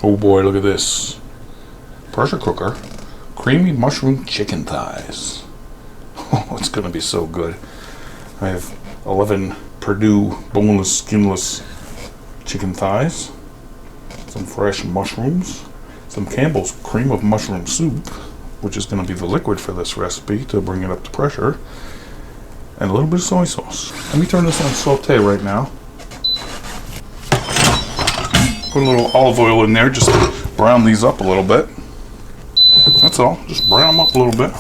Oh boy, look at this. Pressure cooker. Creamy mushroom chicken thighs. Oh, it's gonna be so good. I have 11 Perdue boneless, skinless chicken thighs. Some fresh mushrooms. Some Campbell's cream of mushroom soup, which is gonna be the liquid for this recipe to bring it up to pressure. And a little bit of soy sauce. Let me turn this on saute right now. Put a little olive oil in there just to brown these up a little bit. That's all. Just brown them up a little bit.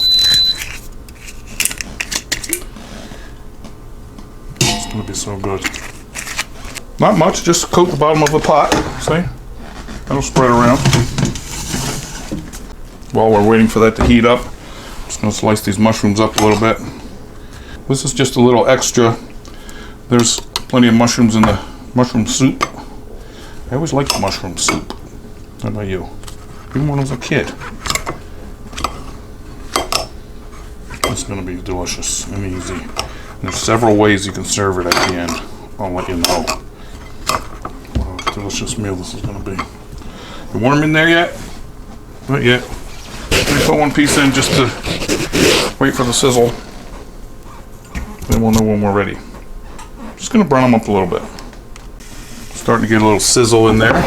It's going to be so good. Not much, just coat the bottom of the pot. See? That'll spread around. While we're waiting for that to heat up, I'm just going to slice these mushrooms up a little bit. This is just a little extra. There's plenty of mushrooms in the mushroom soup. I always liked mushroom soup. How about you? Even when I was a kid. It's going to be delicious and easy. And there's several ways you can serve it at the end. I'll let you know what a delicious meal this is going to be. You warm in there yet? Not yet. Let me put one piece in just to wait for the sizzle. Then we'll know when we're ready. Just going to brown them up a little bit. Starting to get a little sizzle in there.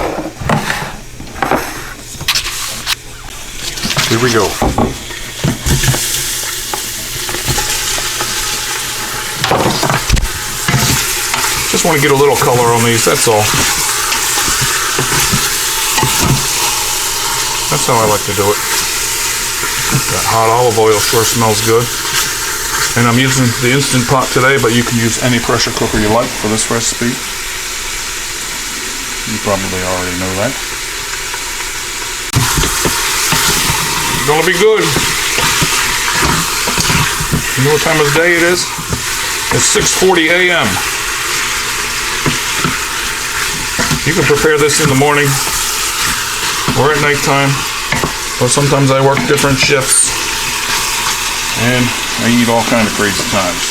Here we go. Just want to get a little color on these, that's all. That's how I like to do it. That hot olive oil sure smells good. And I'm using the Instant Pot today, but you can use any pressure cooker you like for this recipe. You probably already know that. It's gonna be good. You know what time of day it is? It's 6:40 a.m. You can prepare this in the morning or at nighttime, or sometimes I work different shifts and I eat all kind of crazy times.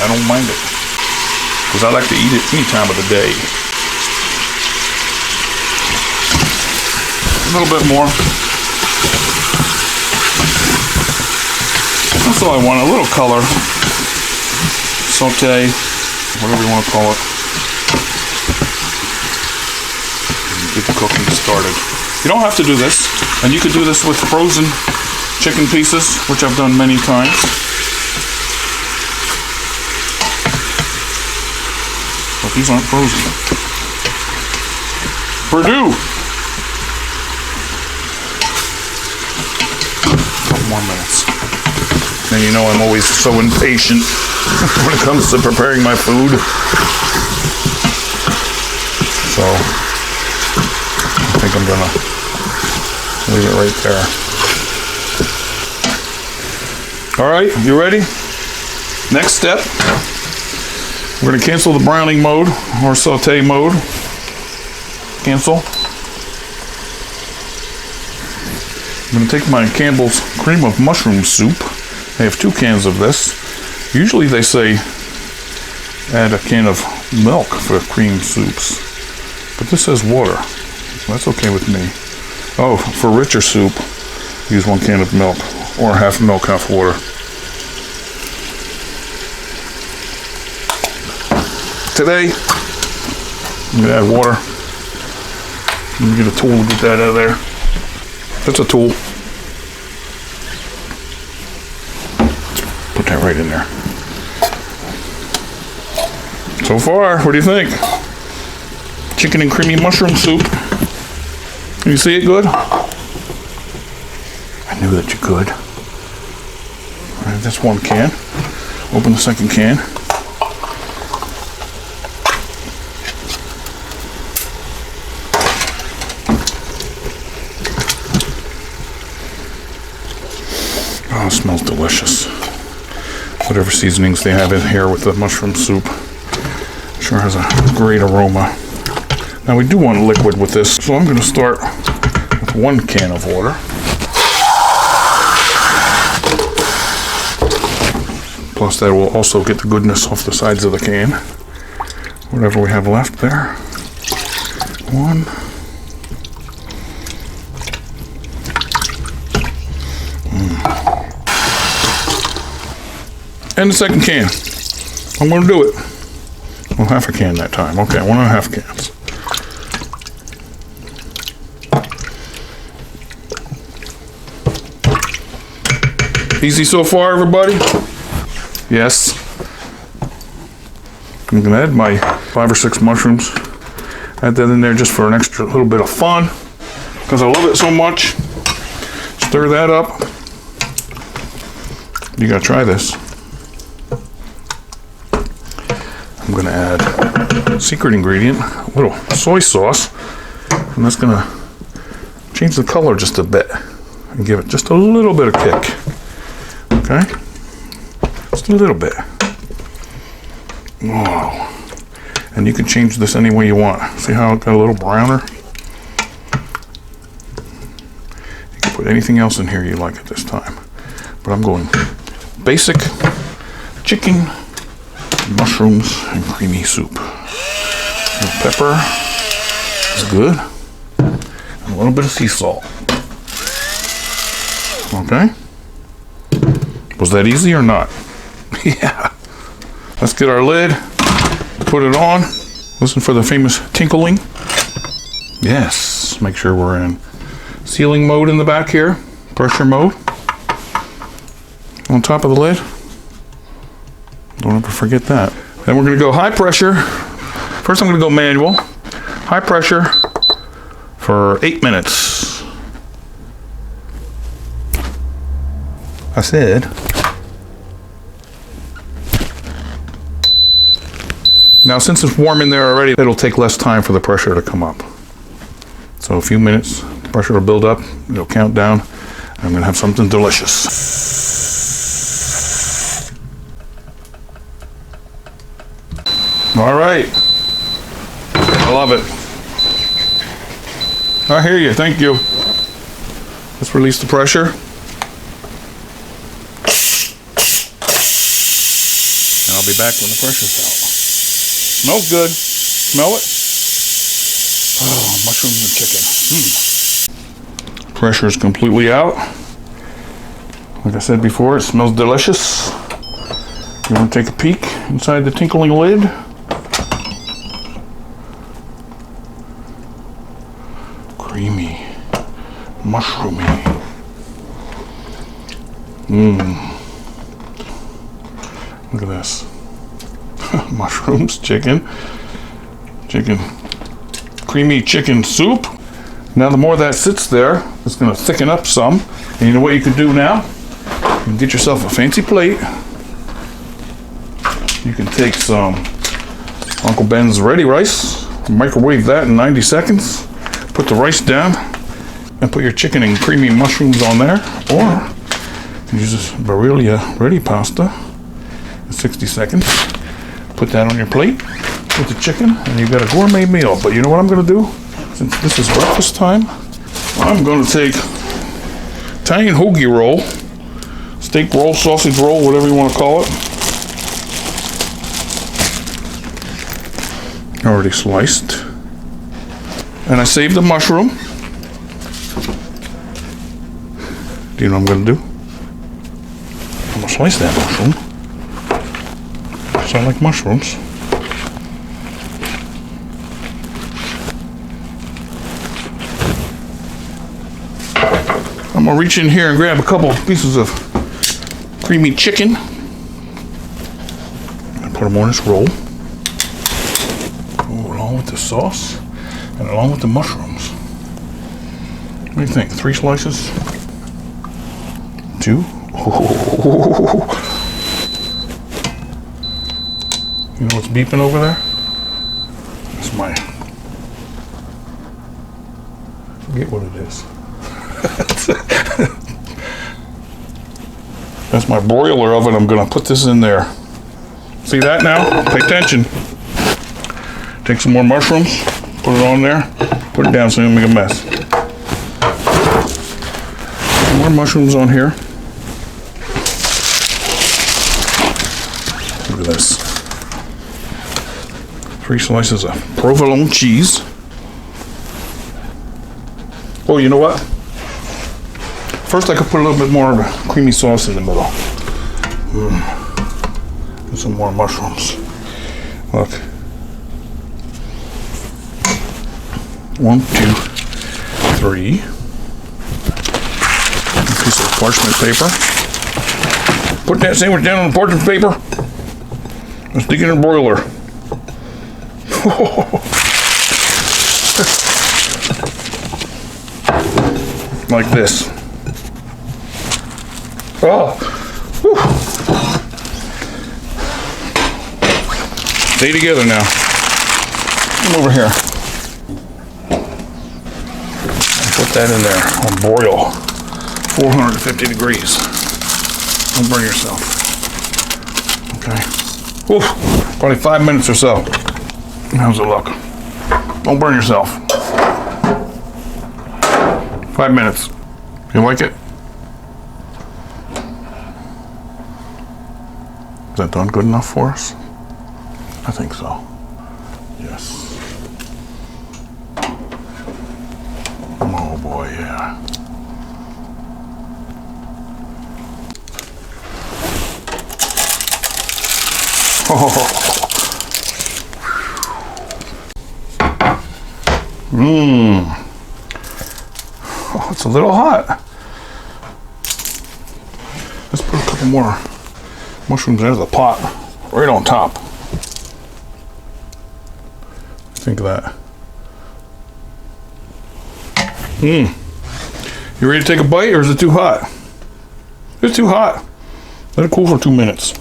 I don't mind it because I like to eat it any time of the day. A little bit more. That's all I want, a little color. Saute, whatever you want to call it. Get the cooking started. You don't have to do this, and you could do this with frozen chicken pieces, which I've done many times. But these aren't frozen. Perdue! More minutes. And you know I'm always so impatient when it comes to preparing my food. So I think I'm gonna leave it right there. Alright, you ready? Next step. We're gonna cancel the browning mode or saute mode. Cancel. I'm going to take my Campbell's cream of mushroom soup. I have 2 cans of this. Usually they say add a can of milk for cream soups, but this says water, so that's okay with me. Oh, for richer soup, use 1 can of milk, or half milk, half water. Today, I'm going to add water. Let me get a tool to get that out of there. That's a tool. Put that right in there. So far, what do you think? Chicken and creamy mushroom soup. Can you see it good? I knew that you could. All right, that's 1 can. Open the second can. Oh, it smells delicious. Whatever seasonings they have in here with the mushroom soup sure has a great aroma. Now we do want a liquid with this, so I'm going to start with 1 can of water. Plus that will also get the goodness off the sides of the can. Whatever we have left there. 1. And the second can. I'm gonna do it. Well, half a can that time. Okay, 1.5 cans. Easy so far, everybody? Yes. I'm gonna add my 5 or 6 mushrooms. Add that in there just for an extra little bit of fun, because I love it so much. Stir that up. You gotta try this. I'm gonna add a secret ingredient, a little soy sauce, and that's gonna change the color just a bit and give it just a little bit of kick. Okay? Just a little bit. Wow. And you can change this any way you want. See how it got a little browner? You can put anything else in here you like at this time. But I'm going basic chicken, mushrooms, and creamy soup. A little pepper is good. And a little bit of sea salt. Okay? Was that easy or not? Yeah. Let's get our lid, put it on, listen for the famous tinkling. Yes, make sure we're in sealing mode in the back here, pressure mode. On top of the lid. Don't ever forget that. Then we're gonna go high pressure. First I'm gonna go manual. High pressure for 8 minutes. I said. Now since it's warm in there already, it'll take less time for the pressure to come up. So a few minutes, the pressure will build up, it'll count down. I'm gonna have something delicious. All right, I love it. I hear you, thank you. Let's release the pressure. I'll be back when the pressure's out. Smells good. Smell it? Oh, mushrooms and chicken. Pressure is completely out. Like I said before, it smells delicious. You want to take a peek inside the tinkling lid? Creamy, mushroomy. Look at this. Mushrooms, chicken, creamy chicken soup. Now the more that sits there, it's going to thicken up some. And you know what you can do now? You can get yourself a fancy plate. You can take some Uncle Ben's ready rice, microwave that in 90 seconds, put the rice down, and put your chicken and creamy mushrooms on there. Or use this Barilla ready pasta in 60 seconds. Put that on your plate with the chicken, and you've got a gourmet meal. But you know what I'm going to do? Since this is breakfast time, I'm going to take Italian hoagie roll, steak roll, sausage roll, whatever you want to call it. Already sliced. And I saved the mushroom. Do you know what I'm going to do? I'm going to slice that mushroom. I like mushrooms. I'm gonna reach in here and grab a couple pieces of creamy chicken and put them on this roll. Ooh, along with the sauce and along with the mushrooms. What do you think? 3 slices? 2? Oh. You know what's beeping over there? That's my... forget what it is. That's my broiler oven. I'm gonna put this in there. See that now? Pay attention. Take some more mushrooms, put it on there, put it down so you don't make a mess. Some more mushrooms on here. Look at this. 3 slices of provolone cheese. Oh, you know what? First I could put a little bit more of a creamy sauce in the middle. And some more mushrooms. Look. 1, 2, 3. A piece of parchment paper. Put that sandwich down on the parchment paper. And stick it in a broiler. Like this. Oh. Whew. Stay together now. Come over here. Put that in there on broil. 450 degrees. Don't burn yourself. Okay. Whew. Probably 5 minutes or so. How's it look? Don't burn yourself. 5 minutes. You like it? Is that done good enough for us? I think so. Yes. Oh boy, yeah. Oh. Oh, it's a little hot. Let's put a couple more mushrooms into the pot, right on top. Think of that. You ready to take a bite, or is it too hot? It's too hot. Let it cool for 2 minutes.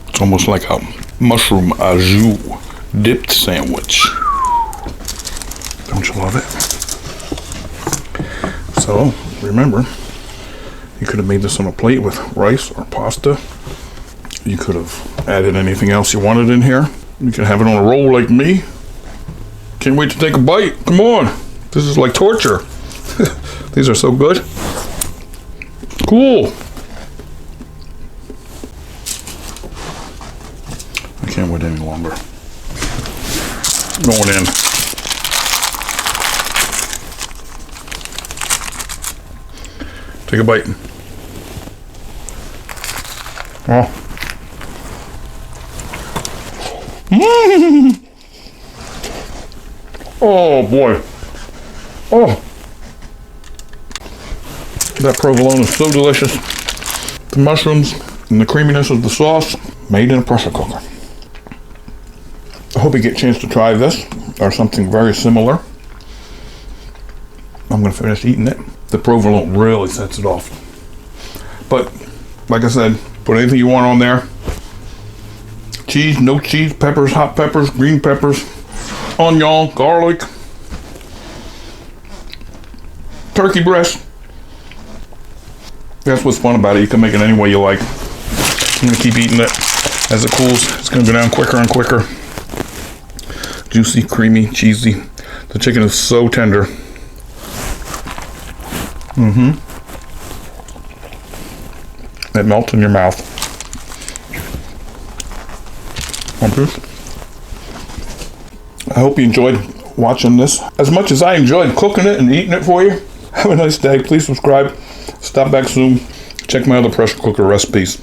It's almost like a mushroom au jus dipped sandwich. Don't you love it? So, remember, you could have made this on a plate with rice or pasta. You could have added anything else you wanted in here. You can have it on a roll like me. Can't wait to take a bite. Come on. This is like torture. These are so good. Cool. I can't wait any longer. Going in. Take a bite. Oh. Oh boy. Oh. That provolone is so delicious. The mushrooms and the creaminess of the sauce made in a pressure cooker. I hope you get a chance to try this or something very similar. I'm going to finish eating it. The provolone really sets it off. But like I said, put anything you want on there. Cheese, no cheese, peppers, hot peppers, green peppers, onion, garlic, turkey breast. That's what's fun about it. You can make it any way you like. I'm going to keep eating it as it cools. It's going to go down quicker and quicker. Juicy, creamy, cheesy. The chicken is so tender. It melts in your mouth. I hope you enjoyed watching this as much as I enjoyed cooking it and eating it for you. Have a nice day. Please subscribe. Stop back soon. Check my other pressure cooker recipes.